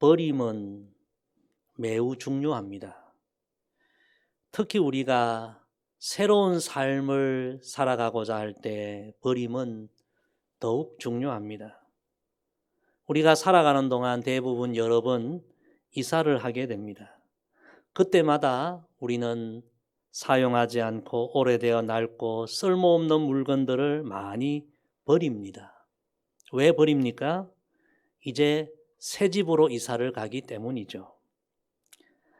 버림은 매우 중요합니다. 특히 우리가 새로운 삶을 살아가고자 할 때 버림은 더욱 중요합니다. 우리가 살아가는 동안 대부분 여러 번 이사를 하게 됩니다. 그때마다 우리는 사용하지 않고 오래되어 낡고 쓸모없는 물건들을 많이 버립니다. 왜 버립니까? 이제 새 집으로 이사를 가기 때문이죠.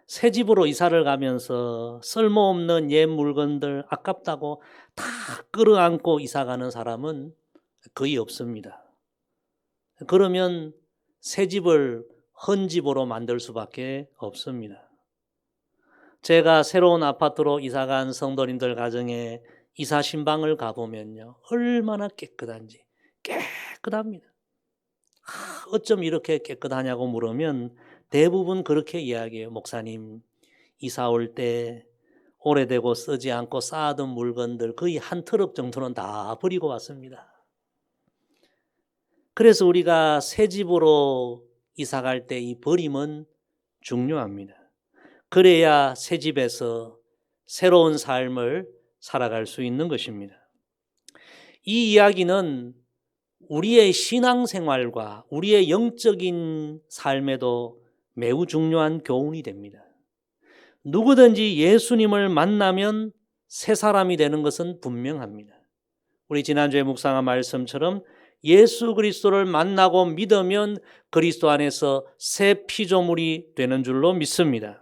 새 집으로 이사를 가면서 쓸모없는 옛 물건들 아깝다고 다 끌어안고 이사 가는 사람은 거의 없습니다. 그러면 새 집을 헌 집으로 만들 수밖에 없습니다. 제가 새로운 아파트로 이사 간 성도님들 가정에 이사 신방을 가보면요, 얼마나 깨끗한지. 깨끗합니다. 어쩜 이렇게 깨끗하냐고 물으면 대부분 그렇게 이야기해요. 목사님, 이사 올 때 오래되고 쓰지 않고 쌓아둔 물건들 거의 한 트럭 정도는 다 버리고 왔습니다. 그래서 우리가 새 집으로 이사 갈 때 이 버림은 중요합니다. 그래야 새 집에서 새로운 삶을 살아갈 수 있는 것입니다. 이 이야기는 우리의 신앙생활과 우리의 영적인 삶에도 매우 중요한 교훈이 됩니다. 누구든지 예수님을 만나면 새 사람이 되는 것은 분명합니다. 우리 지난주에 묵상한 말씀처럼 예수 그리스도를 만나고 믿으면 그리스도 안에서 새 피조물이 되는 줄로 믿습니다.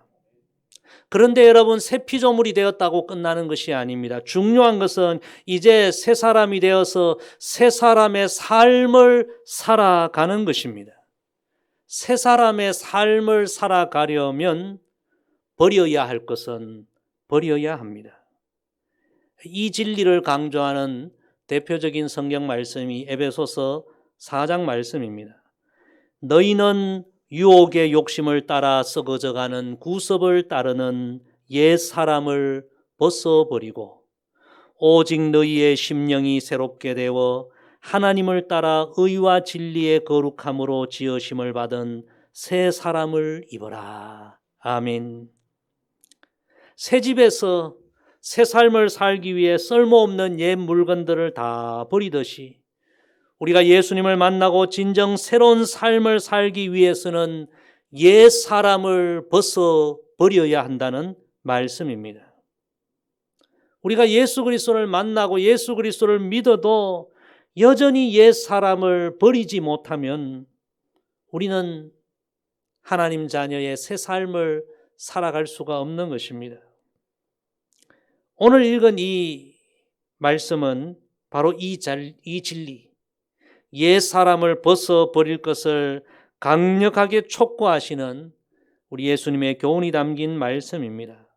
그런데 여러분, 새 피조물이 되었다고 끝나는 것이 아닙니다. 중요한 것은 이제 새 사람이 되어서 새 사람의 삶을 살아가는 것입니다. 새 사람의 삶을 살아가려면 버려야 할 것은 버려야 합니다. 이 진리를 강조하는 대표적인 성경 말씀이 에베소서 4장 말씀입니다. 너희는 유혹의 욕심을 따라 썩어져가는 구습을 따르는 옛 사람을 벗어버리고 오직 너희의 심령이 새롭게 되어 하나님을 따라 의와 진리의 거룩함으로 지으심을 받은 새 사람을 입어라. 아멘. 새 집에서 새 삶을 살기 위해 쓸모없는 옛 물건들을 다 버리듯이 우리가 예수님을 만나고 진정 새로운 삶을 살기 위해서는 옛 사람을 벗어버려야 한다는 말씀입니다. 우리가 예수 그리스도를 만나고 예수 그리스도를 믿어도 여전히 옛 사람을 버리지 못하면 우리는 하나님 자녀의 새 삶을 살아갈 수가 없는 것입니다. 오늘 읽은 이 말씀은 바로 이 진리, 옛 사람을 벗어버릴 것을 강력하게 촉구하시는 우리 예수님의 교훈이 담긴 말씀입니다.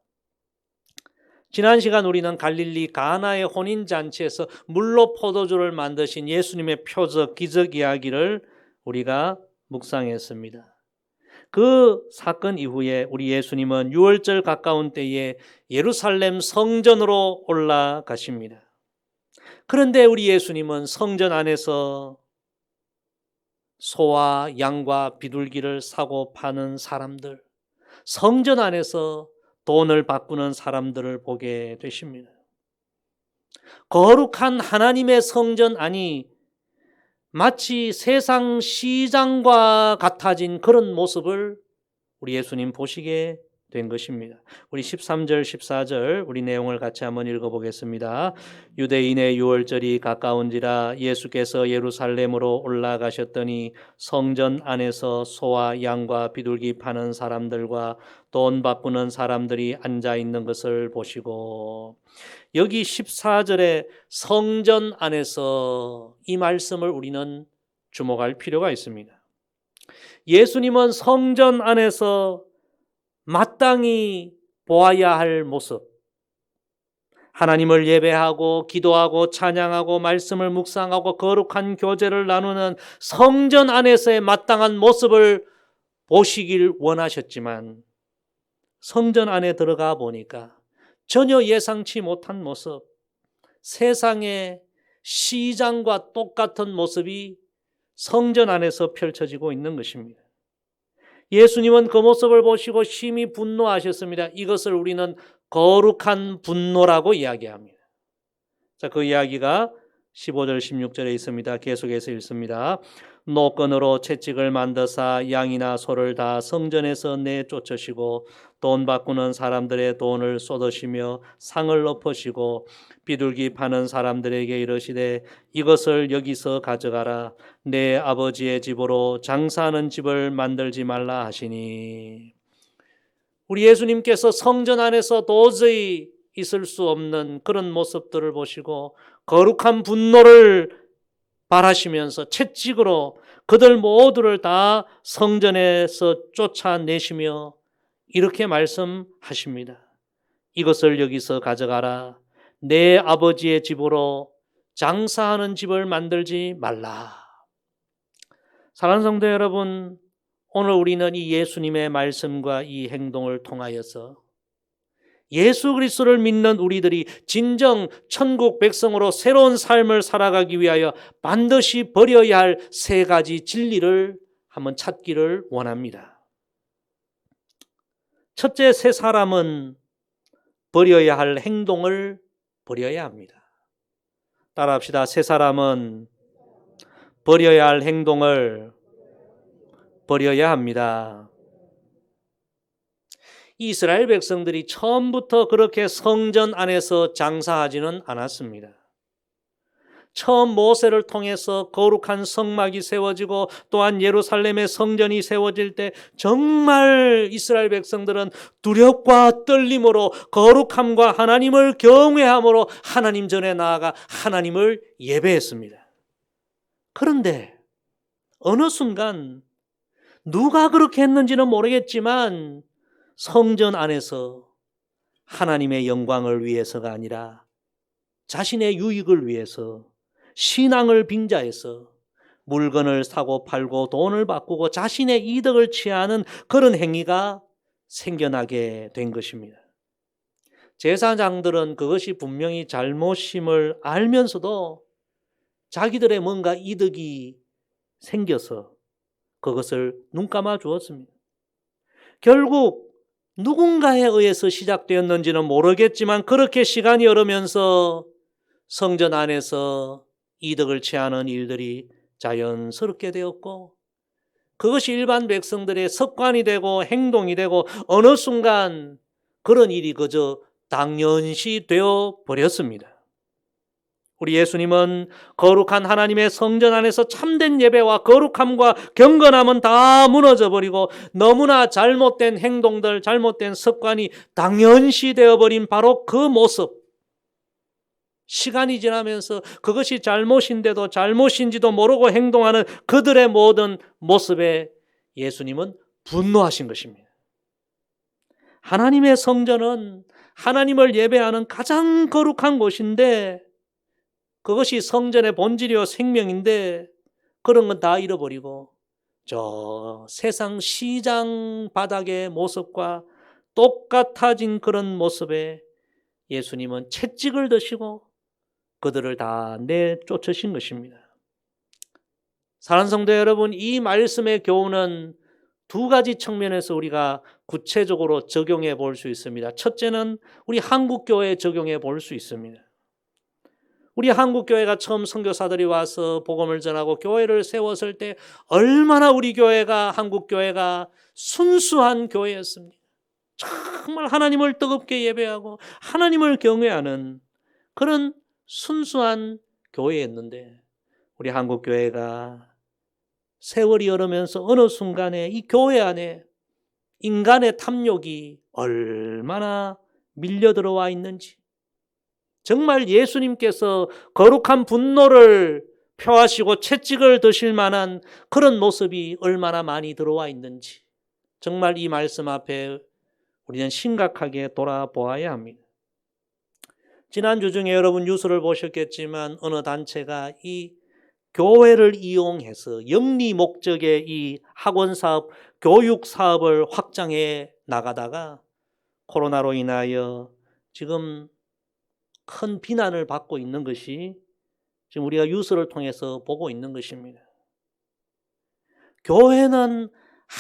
지난 시간 우리는 갈릴리 가나의 혼인잔치에서 물로 포도주를 만드신 예수님의 표적, 기적 이야기를 우리가 묵상했습니다. 그 사건 이후에 우리 예수님은 유월절 가까운 때에 예루살렘 성전으로 올라가십니다. 그런데 우리 예수님은 성전 안에서 소와 양과 비둘기를 사고 파는 사람들, 성전 안에서 돈을 바꾸는 사람들을 보게 되십니다. 거룩한 하나님의 성전 안이 마치 세상 시장과 같아진 그런 모습을 우리 예수님 보시게 된 것입니다. 우리 13절, 14절 우리 내용을 같이 한번 읽어보겠습니다. 유대인의 유월절이 가까운지라 예수께서 예루살렘으로 올라가셨더니 성전 안에서 소와 양과 비둘기 파는 사람들과 돈 바꾸는 사람들이 앉아 있는 것을 보시고, 여기 14절에 성전 안에서 이 말씀을 우리는 주목할 필요가 있습니다. 예수님은 성전 안에서 마땅히 보아야 할 모습, 하나님을 예배하고 기도하고 찬양하고 말씀을 묵상하고 거룩한 교제를 나누는 성전 안에서의 마땅한 모습을 보시길 원하셨지만 성전 안에 들어가 보니까 전혀 예상치 못한 모습, 세상의 시장과 똑같은 모습이 성전 안에서 펼쳐지고 있는 것입니다. 예수님은 그 모습을 보시고 심히 분노하셨습니다. 이것을 우리는 거룩한 분노라고 이야기합니다. 자, 그 이야기가 15절 16절에 있습니다. 계속해서 읽습니다. 노끈으로 채찍을 만드사 양이나 소를 다 성전에서 내쫓으시고 돈 바꾸는 사람들의 돈을 쏟으시며 상을 엎으시고 비둘기 파는 사람들에게 이르시되 이것을 여기서 가져가라. 내 아버지의 집으로 장사하는 집을 만들지 말라 하시니. 우리 예수님께서 성전 안에서 도저히 있을 수 없는 그런 모습들을 보시고 거룩한 분노를 발하시면서 채찍으로 그들 모두를 다 성전에서 쫓아내시며 이렇게 말씀하십니다. 이것을 여기서 가져가라. 내 아버지의 집으로 장사하는 집을 만들지 말라. 사랑하는 성도 여러분, 오늘 우리는 이 예수님의 말씀과 이 행동을 통하여서 예수 그리스도를 믿는 우리들이 진정 천국 백성으로 새로운 삶을 살아가기 위하여 반드시 버려야 할 세 가지 진리를 한번 찾기를 원합니다. 첫째, 새 사람은 버려야 할 행동을 버려야 합니다. 따라합시다. 새 사람은 버려야 할 행동을 버려야 합니다. 이스라엘 백성들이 처음부터 그렇게 성전 안에서 장사하지는 않았습니다. 처음 모세를 통해서 거룩한 성막이 세워지고 또한 예루살렘의 성전이 세워질 때 정말 이스라엘 백성들은 두렵과 떨림으로 거룩함과 하나님을 경외함으로 하나님 전에 나아가 하나님을 예배했습니다. 그런데 어느 순간 누가 그렇게 했는지는 모르겠지만 성전 안에서 하나님의 영광을 위해서가 아니라 자신의 유익을 위해서 신앙을 빙자해서 물건을 사고 팔고 돈을 바꾸고 자신의 이득을 취하는 그런 행위가 생겨나게 된 것입니다. 제사장들은 그것이 분명히 잘못임을 알면서도 자기들의 뭔가 이득이 생겨서 그것을 눈감아 주었습니다. 결국 누군가에 의해서 시작되었는지는 모르겠지만 그렇게 시간이 흐르면서 성전 안에서 이득을 취하는 일들이 자연스럽게 되었고 그것이 일반 백성들의 습관이 되고 행동이 되고 어느 순간 그런 일이 그저 당연시 되어 버렸습니다. 우리 예수님은 거룩한 하나님의 성전 안에서 참된 예배와 거룩함과 경건함은 다 무너져 버리고 너무나 잘못된 행동들, 잘못된 습관이 당연시 되어버린 바로 그 모습, 시간이 지나면서 그것이 잘못인데도 잘못인지도 모르고 행동하는 그들의 모든 모습에 예수님은 분노하신 것입니다. 하나님의 성전은 하나님을 예배하는 가장 거룩한 곳인데 그것이 성전의 본질이요 생명인데 그런 건 다 잃어버리고 저 세상 시장 바닥의 모습과 똑같아진 그런 모습에 예수님은 채찍을 드시고 그들을 다 내쫓으신 것입니다. 사랑하는 성도 여러분, 이 말씀의 교훈은 두 가지 측면에서 우리가 구체적으로 적용해 볼 수 있습니다. 첫째는 우리 한국교회에 적용해 볼 수 있습니다. 우리 한국교회가 처음 선교사들이 와서 복음을 전하고 교회를 세웠을 때 얼마나 우리 교회가 한국교회가 순수한 교회였습니다. 정말 하나님을 뜨겁게 예배하고 하나님을 경외하는 그런 순수한 교회였는데 우리 한국교회가 세월이 흐르면서 어느 순간에 이 교회 안에 인간의 탐욕이 얼마나 밀려 들어와 있는지 정말 예수님께서 거룩한 분노를 표하시고 채찍을 드실 만한 그런 모습이 얼마나 많이 들어와 있는지 정말 이 말씀 앞에 우리는 심각하게 돌아보아야 합니다. 지난주 중에 여러분 뉴스를 보셨겠지만 어느 단체가 이 교회를 이용해서 영리 목적의 이 학원 사업, 교육 사업을 확장해 나가다가 코로나로 인하여 지금 큰 비난을 받고 있는 것이 지금 우리가 뉴스를 통해서 보고 있는 것입니다. 교회는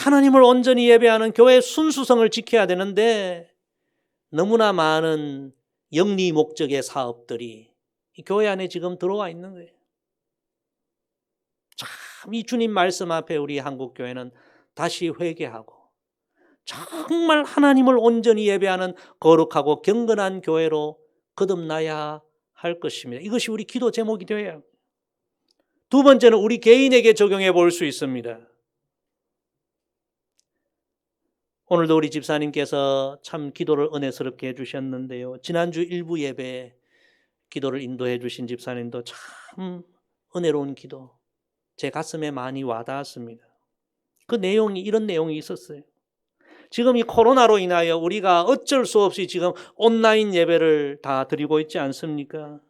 하나님을 온전히 예배하는 교회의 순수성을 지켜야 되는데 너무나 많은 영리 목적의 사업들이 이 교회 안에 지금 들어와 있는 거예요. 참 이 주님 말씀 앞에 우리 한국교회는 다시 회개하고 정말 하나님을 온전히 예배하는 거룩하고 경건한 교회로 거듭나야 할 것입니다. 이것이 우리 기도 제목이 되어야 합니다. 두 번째는 우리 개인에게 적용해 볼 수 있습니다. 오늘도 우리 집사님께서 참 기도를 은혜스럽게 해주셨는데요. 지난주 일부 예배에 기도를 인도해 주신 집사님도 참 은혜로운 기도, 제 가슴에 많이 와닿았습니다. 그 내용이 이런 내용이 있었어요. 지금 이 코로나로 인하여 우리가 어쩔 수 없이 지금 온라인 예배를 다 드리고 있지 않습니까?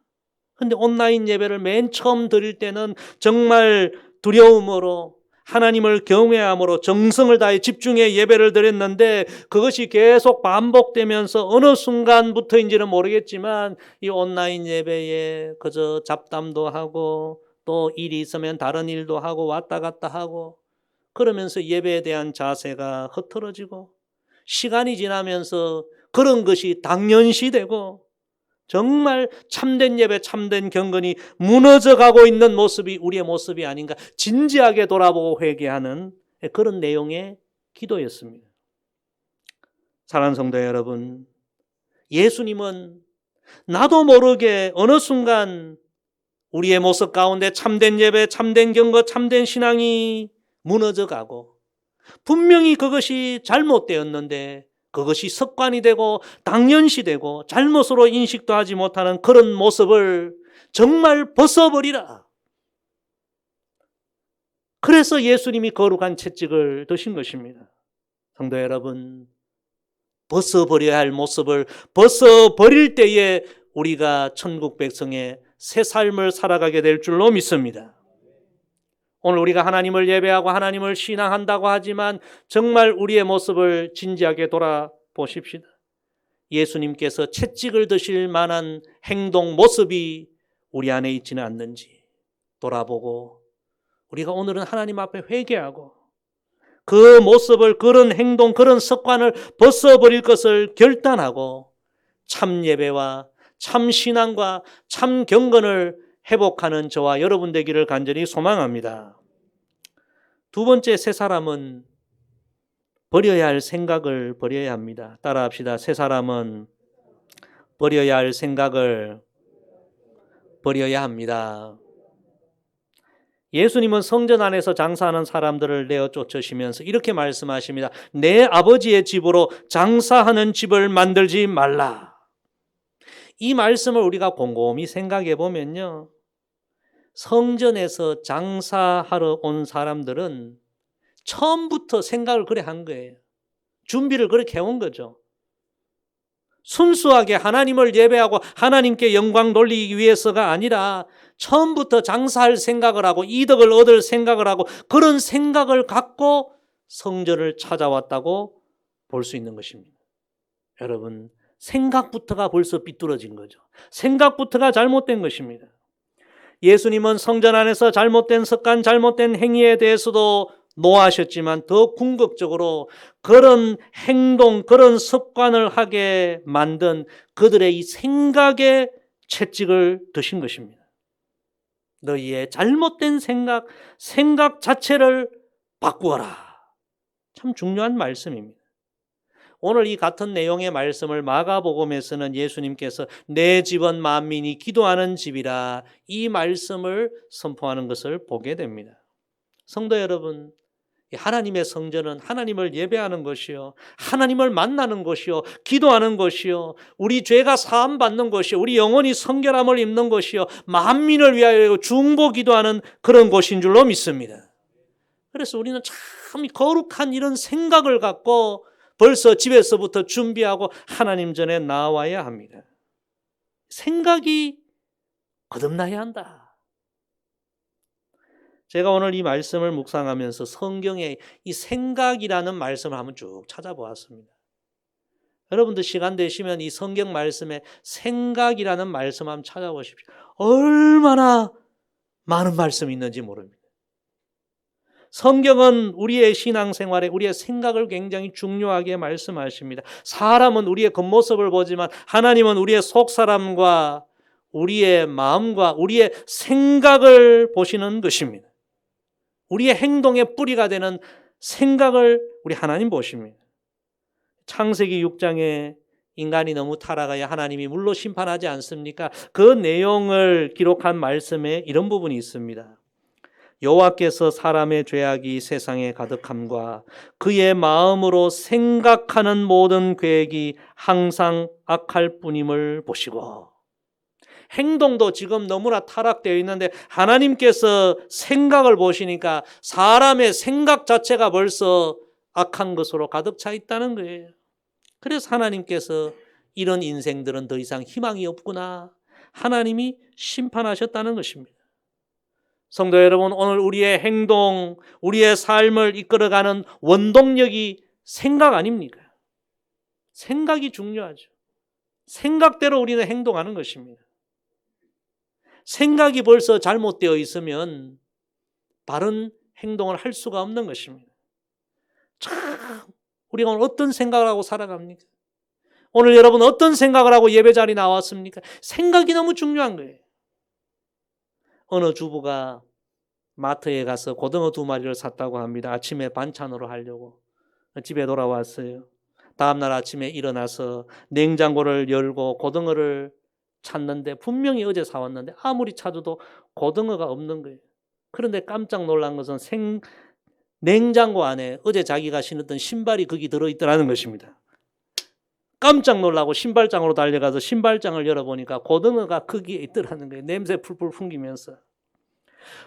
근데 온라인 예배를 맨 처음 드릴 때는 정말 두려움으로 하나님을 경외함으로 정성을 다해 집중해 예배를 드렸는데 그것이 계속 반복되면서 어느 순간부터인지는 모르겠지만 이 온라인 예배에 그저 잡담도 하고 또 일이 있으면 다른 일도 하고 왔다 갔다 하고 그러면서 예배에 대한 자세가 흐트러지고 시간이 지나면서 그런 것이 당연시되고 정말 참된 예배, 참된 경건이 무너져가고 있는 모습이 우리의 모습이 아닌가 진지하게 돌아보고 회개하는 그런 내용의 기도였습니다. 사랑하는 성도 여러분, 예수님은 나도 모르게 어느 순간 우리의 모습 가운데 참된 예배, 참된 경건, 참된 신앙이 무너져가고 분명히 그것이 잘못되었는데 그것이 습관이 되고 당연시되고 잘못으로 인식도 하지 못하는 그런 모습을 정말 벗어버리라. 그래서 예수님이 거룩한 채찍을 드신 것입니다. 성도 여러분, 벗어버려야 할 모습을 벗어버릴 때에 우리가 천국 백성의 새 삶을 살아가게 될 줄로 믿습니다. 오늘 우리가 하나님을 예배하고 하나님을 신앙한다고 하지만 정말 우리의 모습을 진지하게 돌아보십시다. 예수님께서 채찍을 드실 만한 행동, 모습이 우리 안에 있지는 않는지 돌아보고 우리가 오늘은 하나님 앞에 회개하고 그 모습을, 그런 행동, 그런 습관을 벗어버릴 것을 결단하고 참 예배와 참 신앙과 참 경건을 회복하는 저와 여러분 되기를 간절히 소망합니다. 두 번째, 세 사람은 버려야 할 생각을 버려야 합니다. 따라합시다. 세 사람은 버려야 할 생각을 버려야 합니다. 예수님은 성전 안에서 장사하는 사람들을 내어 쫓으시면서 이렇게 말씀하십니다. 내 아버지의 집으로 장사하는 집을 만들지 말라. 이 말씀을 우리가 곰곰이 생각해 보면요, 성전에서 장사하러 온 사람들은 처음부터 생각을 그래 한 거예요. 준비를 그렇게 해온 거죠. 순수하게 하나님을 예배하고 하나님께 영광 돌리기 위해서가 아니라 처음부터 장사할 생각을 하고 이득을 얻을 생각을 하고 그런 생각을 갖고 성전을 찾아왔다고 볼 수 있는 것입니다. 여러분, 생각부터가 벌써 삐뚤어진 거죠. 생각부터가 잘못된 것입니다. 예수님은 성전 안에서 잘못된 습관, 잘못된 행위에 대해서도 노하셨지만 더 궁극적으로 그런 행동, 그런 습관을 하게 만든 그들의 이 생각에 채찍을 드신 것입니다. 너희의 잘못된 생각 자체를 바꾸어라. 참 중요한 말씀입니다. 오늘 이 같은 내용의 말씀을 마가복음에서는 예수님께서 내 집은 만민이 기도하는 집이라 이 말씀을 선포하는 것을 보게 됩니다. 성도 여러분, 하나님의 성전은 하나님을 예배하는 것이요, 하나님을 만나는 것이요, 기도하는 것이요, 우리 죄가 사함받는 것이요, 우리 영혼이 성결함을 입는 것이요, 만민을 위하여 중보 기도하는 그런 곳인 줄로 믿습니다. 그래서 우리는 참 거룩한 이런 생각을 갖고 벌써 집에서부터 준비하고 하나님 전에 나와야 합니다. 생각이 거듭나야 한다. 제가 오늘 이 말씀을 묵상하면서 성경에 이 생각이라는 말씀을 한번 쭉 찾아보았습니다. 여러분들 시간 되시면 이 성경 말씀에 생각이라는 말씀 한번 찾아보십시오. 얼마나 많은 말씀이 있는지 모릅니다. 성경은 우리의 신앙생활에 우리의 생각을 굉장히 중요하게 말씀하십니다. 사람은 우리의 겉모습을 보지만 하나님은 우리의 속사람과 우리의 마음과 우리의 생각을 보시는 것입니다. 우리의 행동의 뿌리가 되는 생각을 우리 하나님 보십니다. 창세기 6장에 인간이 너무 타락하여 하나님이 물로 심판하지 않습니까? 그 내용을 기록한 말씀에 이런 부분이 있습니다. 여호와께서 사람의 죄악이 세상에 가득함과 그의 마음으로 생각하는 모든 계획이 항상 악할 뿐임을 보시고, 행동도 지금 너무나 타락되어 있는데 하나님께서 생각을 보시니까 사람의 생각 자체가 벌써 악한 것으로 가득 차 있다는 거예요. 그래서 하나님께서 이런 인생들은 더 이상 희망이 없구나, 하나님이 심판하셨다는 것입니다. 성도 여러분, 오늘 우리의 행동, 우리의 삶을 이끌어가는 원동력이 생각 아닙니까? 생각이 중요하죠. 생각대로 우리는 행동하는 것입니다. 생각이 벌써 잘못되어 있으면 바른 행동을 할 수가 없는 것입니다. 참, 우리가 오늘 어떤 생각을 하고 살아갑니까? 오늘 여러분 어떤 생각을 하고 예배 자리에 나왔습니까? 생각이 너무 중요한 거예요. 어느 주부가 마트에 가서 고등어 2마리를 샀다고 합니다. 아침에 반찬으로 하려고. 집에 돌아왔어요. 다음날 아침에 일어나서 냉장고를 열고 고등어를 찾는데 분명히 어제 사왔는데 아무리 찾아도 고등어가 없는 거예요. 그런데 깜짝 놀란 것은 냉장고 안에 어제 자기가 신었던 신발이 거기 들어있더라는 것입니다. 깜짝 놀라고 신발장으로 달려가서 신발장을 열어보니까 고등어가 거기에 있더라는 거예요. 냄새 풀풀 풍기면서.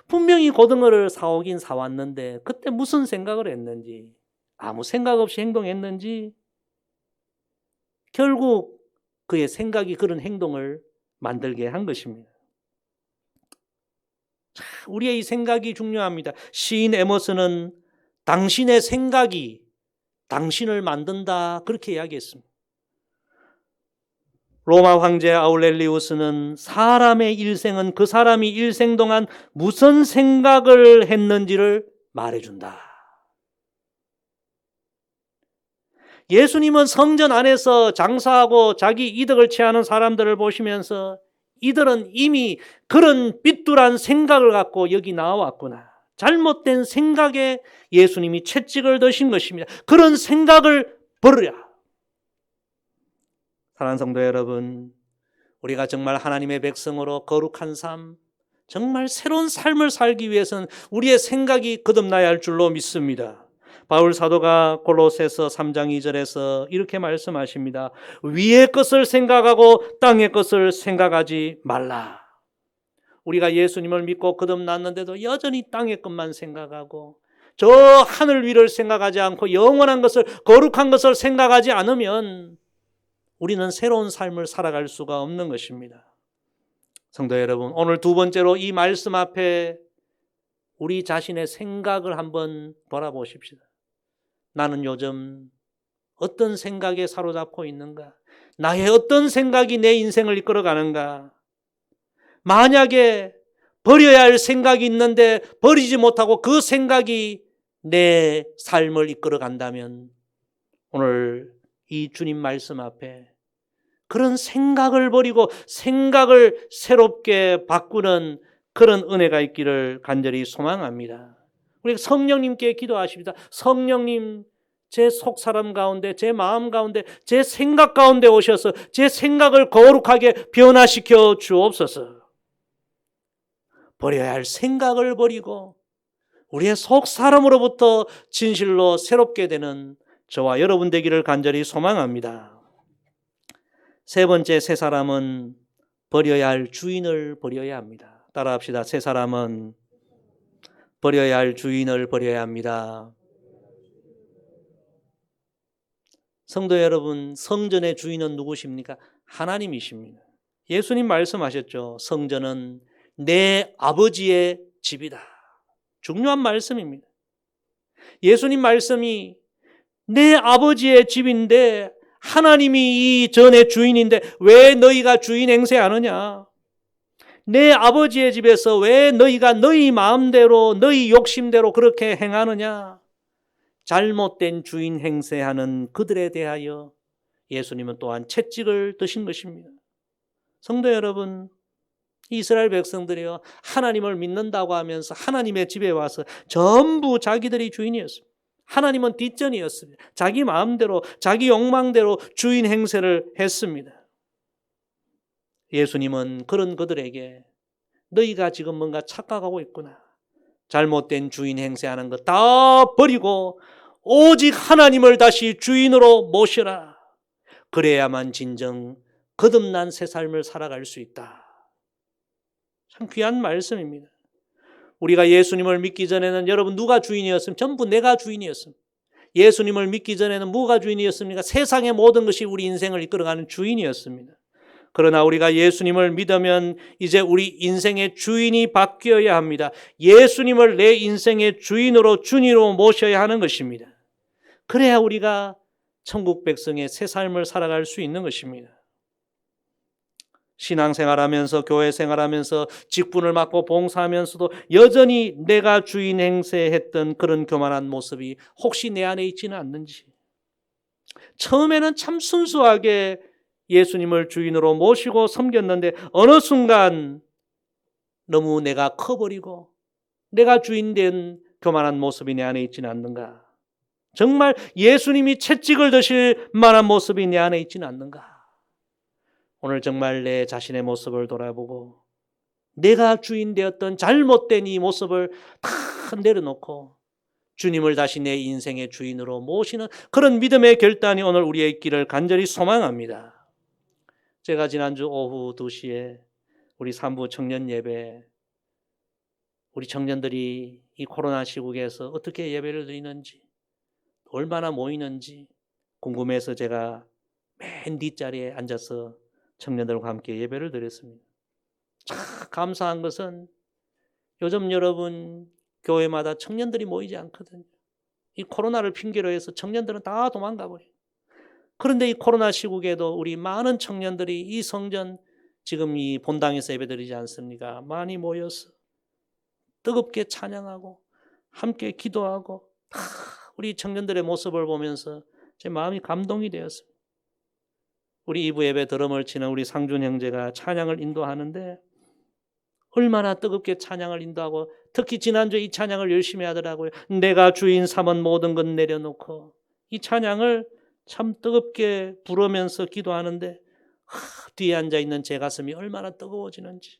분명히 고등어를 사오긴 사왔는데 그때 무슨 생각을 했는지, 아무 생각 없이 행동했는지, 결국 그의 생각이 그런 행동을 만들게 한 것입니다. 우리의 이 생각이 중요합니다. 시인 에머슨은 당신의 생각이 당신을 만든다, 그렇게 이야기했습니다. 로마 황제 아울렐리우스는 사람의 일생은 그 사람이 일생 동안 무슨 생각을 했는지를 말해준다. 예수님은 성전 안에서 장사하고 자기 이득을 취하는 사람들을 보시면서 이들은 이미 그런 삐뚤한 생각을 갖고 여기 나왔구나, 잘못된 생각에 예수님이 채찍을 드신 것입니다. 그런 생각을 버려라. 사랑하는 성도 여러분, 우리가 정말 하나님의 백성으로 거룩한 삶, 정말 새로운 삶을 살기 위해서는 우리의 생각이 거듭나야 할 줄로 믿습니다. 바울 사도가 골로새서 3장 2절에서 이렇게 말씀하십니다. 위의 것을 생각하고 땅의 것을 생각하지 말라. 우리가 예수님을 믿고 거듭났는데도 여전히 땅의 것만 생각하고 저 하늘 위를 생각하지 않고 영원한 것을, 거룩한 것을 생각하지 않으면 우리는 새로운 삶을 살아갈 수가 없는 것입니다. 성도 여러분, 오늘 두 번째로 이 말씀 앞에 우리 자신의 생각을 한번 돌아보십시다. 나는 요즘 어떤 생각에 사로잡고 있는가? 나의 어떤 생각이 내 인생을 이끌어가는가? 만약에 버려야 할 생각이 있는데 버리지 못하고 그 생각이 내 삶을 이끌어간다면 오늘 이 주님 말씀 앞에 그런 생각을 버리고 생각을 새롭게 바꾸는 그런 은혜가 있기를 간절히 소망합니다. 우리 성령님께 기도하십니다. 성령님, 제 속사람 가운데, 제 마음 가운데, 제 생각 가운데 오셔서 제 생각을 거룩하게 변화시켜 주옵소서. 버려야 할 생각을 버리고 우리의 속사람으로부터 진실로 새롭게 되는 저와 여러분 되기를 간절히 소망합니다. 세 번째, 새 사람은 버려야 할 주인을 버려야 합니다. 따라합시다. 새 사람은 버려야 할 주인을 버려야 합니다. 성도 여러분, 성전의 주인은 누구십니까? 하나님이십니다. 예수님 말씀하셨죠. 성전은 내 아버지의 집이다. 중요한 말씀입니다. 예수님 말씀이 내 아버지의 집인데 하나님이 이 전의 주인인데 왜 너희가 주인 행세하느냐? 내 아버지의 집에서 왜 너희가 너희 마음대로 너희 욕심대로 그렇게 행하느냐? 잘못된 주인 행세하는 그들에 대하여 예수님은 또한 채찍을 드신 것입니다. 성도 여러분, 이스라엘 백성들이요, 하나님을 믿는다고 하면서 하나님의 집에 와서 전부 자기들이 주인이었습니다. 하나님은 뒷전이었습니다. 자기 마음대로 자기 욕망대로 주인 행세를 했습니다. 예수님은 그런 그들에게 너희가 지금 뭔가 착각하고 있구나. 잘못된 주인 행세하는 것 다 버리고 오직 하나님을 다시 주인으로 모셔라. 그래야만 진정 거듭난 새 삶을 살아갈 수 있다. 참 귀한 말씀입니다. 우리가 예수님을 믿기 전에는 여러분 누가 주인이었습니까? 전부 내가 주인이었습니다. 예수님을 믿기 전에는 뭐가 주인이었습니까? 세상의 모든 것이 우리 인생을 이끌어가는 주인이었습니다. 그러나 우리가 예수님을 믿으면 이제 우리 인생의 주인이 바뀌어야 합니다. 예수님을 내 인생의 주인으로 주인으로 모셔야 하는 것입니다. 그래야 우리가 천국 백성의 새 삶을 살아갈 수 있는 것입니다. 신앙생활하면서 교회 생활하면서 직분을 맡고 봉사하면서도 여전히 내가 주인 행세했던 그런 교만한 모습이 혹시 내 안에 있지는 않는지, 처음에는 참 순수하게 예수님을 주인으로 모시고 섬겼는데 어느 순간 너무 내가 커버리고 내가 주인된 교만한 모습이 내 안에 있지는 않는가? 정말 예수님이 채찍을 드실 만한 모습이 내 안에 있지는 않는가? 오늘 정말 내 자신의 모습을 돌아보고 내가 주인 되었던 잘못된 이 모습을 다 내려놓고 주님을 다시 내 인생의 주인으로 모시는 그런 믿음의 결단이 오늘 우리의 있기를 간절히 소망합니다. 제가 지난주 오후 2시에 우리 산부 청년 예배, 우리 청년들이 이 코로나 시국에서 어떻게 예배를 드리는지, 얼마나 모이는지 궁금해서 제가 맨 뒷자리에 앉아서 청년들과 함께 예배를 드렸습니다. 참 감사한 것은 요즘 여러분 교회마다 청년들이 모이지 않거든요. 이 코로나를 핑계로 해서 청년들은 다 도망가 버려요. 그런데 이 코로나 시국에도 우리 많은 청년들이 이 성전 지금 이 본당에서 예배드리지 않습니까? 많이 모여서 뜨겁게 찬양하고 함께 기도하고 우리 청년들의 모습을 보면서 제 마음이 감동이 되었습니다. 우리 2부 예배 드럼을 치는 우리 상준 형제가 찬양을 인도하는데 얼마나 뜨겁게 찬양을 인도하고 특히 지난주에 이 찬양을 열심히 하더라고요. 내가 주인 삼은 모든 것 내려놓고 이 찬양을 참 뜨겁게 부르면서 기도하는데 뒤에 앉아있는 제 가슴이 얼마나 뜨거워지는지.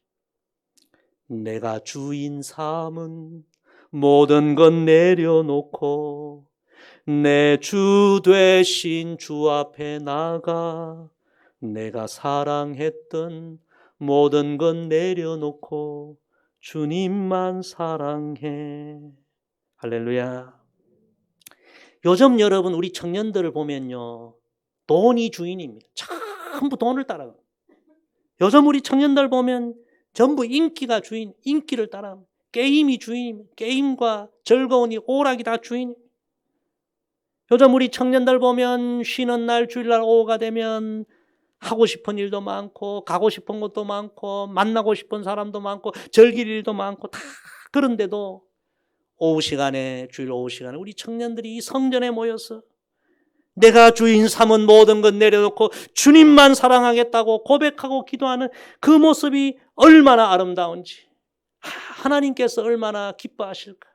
내가 주인 삼은 모든 것 내려놓고 내 주 되신 주 앞에 나가 내가 사랑했던 모든 것 내려놓고 주님만 사랑해. 할렐루야. 요즘 여러분 우리 청년들을 보면요, 돈이 주인입니다. 전부 돈을 따라가요. 요즘 우리 청년들 보면 전부 인기가 주인, 인기를 따라갑니다. 게임이 주인입니다. 게임과 즐거움이 오락이 다 주인입니다. 요즘 우리 청년들 보면 쉬는 날 주일날 오후가 되면 하고 싶은 일도 많고 가고 싶은 곳도 많고 만나고 싶은 사람도 많고 즐길 일도 많고 다 그런데도 오후 시간에 주일 오후 시간에 우리 청년들이 이 성전에 모여서 내가 주인 삼은 모든 것 내려놓고 주님만 사랑하겠다고 고백하고 기도하는 그 모습이 얼마나 아름다운지, 하나님께서 얼마나 기뻐하실까.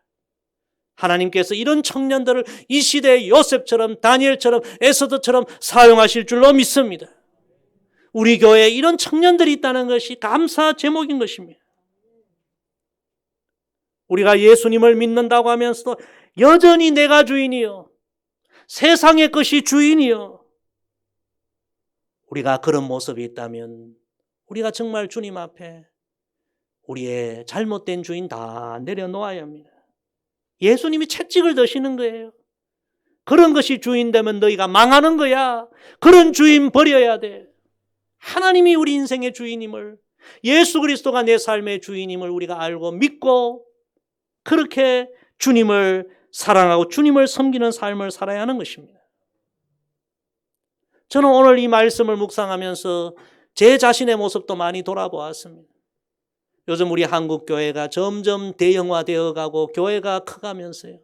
하나님께서 이런 청년들을 이 시대의 요셉처럼 다니엘처럼 에스더처럼 사용하실 줄로 믿습니다. 우리 교회에 이런 청년들이 있다는 것이 감사 제목인 것입니다. 우리가 예수님을 믿는다고 하면서도 여전히 내가 주인이요, 세상의 것이 주인이요. 우리가 그런 모습이 있다면 우리가 정말 주님 앞에 우리의 잘못된 주인 다 내려놓아야 합니다. 예수님이 채찍을 드시는 거예요. 그런 것이 주인 되면 너희가 망하는 거야. 그런 주인 버려야 돼. 하나님이 우리 인생의 주인임을, 예수 그리스도가 내 삶의 주인임을 우리가 알고 믿고 그렇게 주님을 사랑하고 주님을 섬기는 삶을 살아야 하는 것입니다. 저는 오늘 이 말씀을 묵상하면서 제 자신의 모습도 많이 돌아보았습니다. 요즘 우리 한국 교회가 점점 대형화되어 가고 교회가 커가면서요,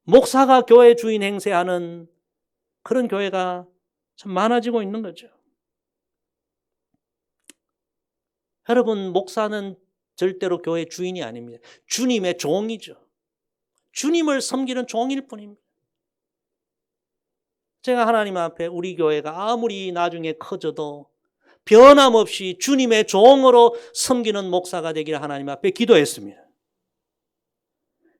목사가 교회 주인 행세하는 그런 교회가 참 많아지고 있는 거죠. 여러분, 목사는 절대로 교회 주인이 아닙니다. 주님의 종이죠. 주님을 섬기는 종일 뿐입니다. 제가 하나님 앞에 우리 교회가 아무리 나중에 커져도 변함없이 주님의 종으로 섬기는 목사가 되기를 하나님 앞에 기도했습니다.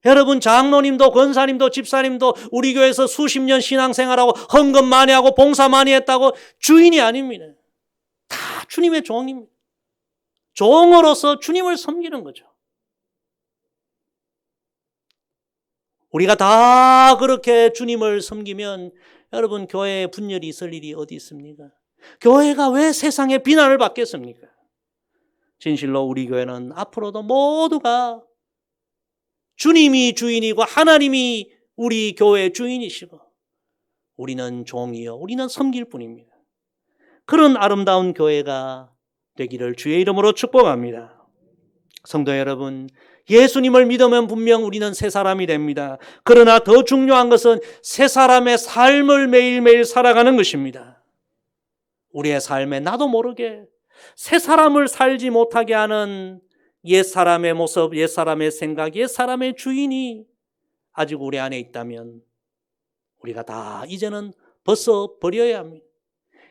여러분, 장로님도 권사님도 집사님도 우리 교회에서 수십 년 신앙생활하고 헌금 많이 하고 봉사 많이 했다고 주인이 아닙니다. 다 주님의 종입니다. 종으로서 주님을 섬기는 거죠. 우리가 다 그렇게 주님을 섬기면 여러분, 교회에 분열이 있을 일이 어디 있습니까? 교회가 왜 세상에 비난을 받겠습니까? 진실로 우리 교회는 앞으로도 모두가 주님이 주인이고 하나님이 우리 교회의 주인이시고 우리는 종이요, 우리는 섬길 뿐입니다. 그런 아름다운 교회가 되기를 주의 이름으로 축복합니다. 성도 여러분, 예수님을 믿으면 분명 우리는 새 사람이 됩니다. 그러나 더 중요한 것은 새 사람의 삶을 매일매일 살아가는 것입니다. 우리의 삶에 나도 모르게 새 사람을 살지 못하게 하는 옛 사람의 모습, 옛 사람의 생각, 옛 사람의 주인이 아직 우리 안에 있다면 우리가 다 이제는 벗어버려야 합니다.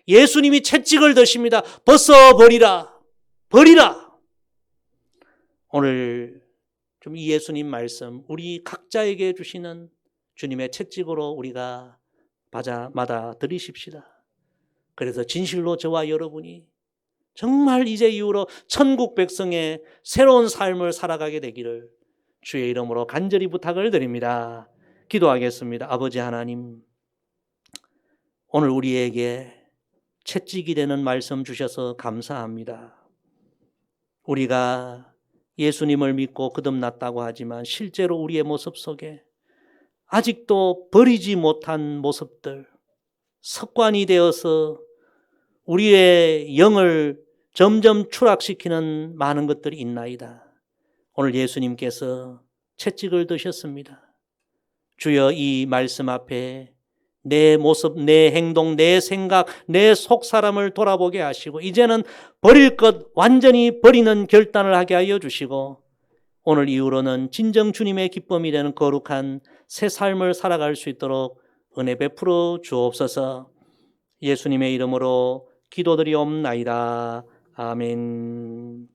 예수님이 채찍을 드십니다. 벗어버리라. 버리라. 오늘 좀 이 예수님 말씀 우리 각자에게 주시는 주님의 채찍으로 우리가 받아 들이십시다. 그래서 진실로 저와 여러분이 정말 이제 이후로 천국 백성의 새로운 삶을 살아가게 되기를 주의 이름으로 간절히 부탁을 드립니다. 기도하겠습니다. 아버지 하나님, 오늘 우리에게 채찍이 되는 말씀 주셔서 감사합니다. 우리가 예수님을 믿고 거듭났다고 하지만 실제로 우리의 모습 속에 아직도 버리지 못한 모습들, 습관이 되어서 우리의 영을 점점 추락시키는 많은 것들이 있나이다. 오늘 예수님께서 채찍을 드셨습니다. 주여, 이 말씀 앞에 내 모습, 내 행동, 내 생각, 내 속사람을 돌아보게 하시고 이제는 버릴 것 완전히 버리는 결단을 하게 하여 주시고 오늘 이후로는 진정 주님의 기쁨이 되는 거룩한 새 삶을 살아갈 수 있도록 은혜 베풀어 주옵소서. 예수님의 이름으로 기도드리옵나이다. 아멘.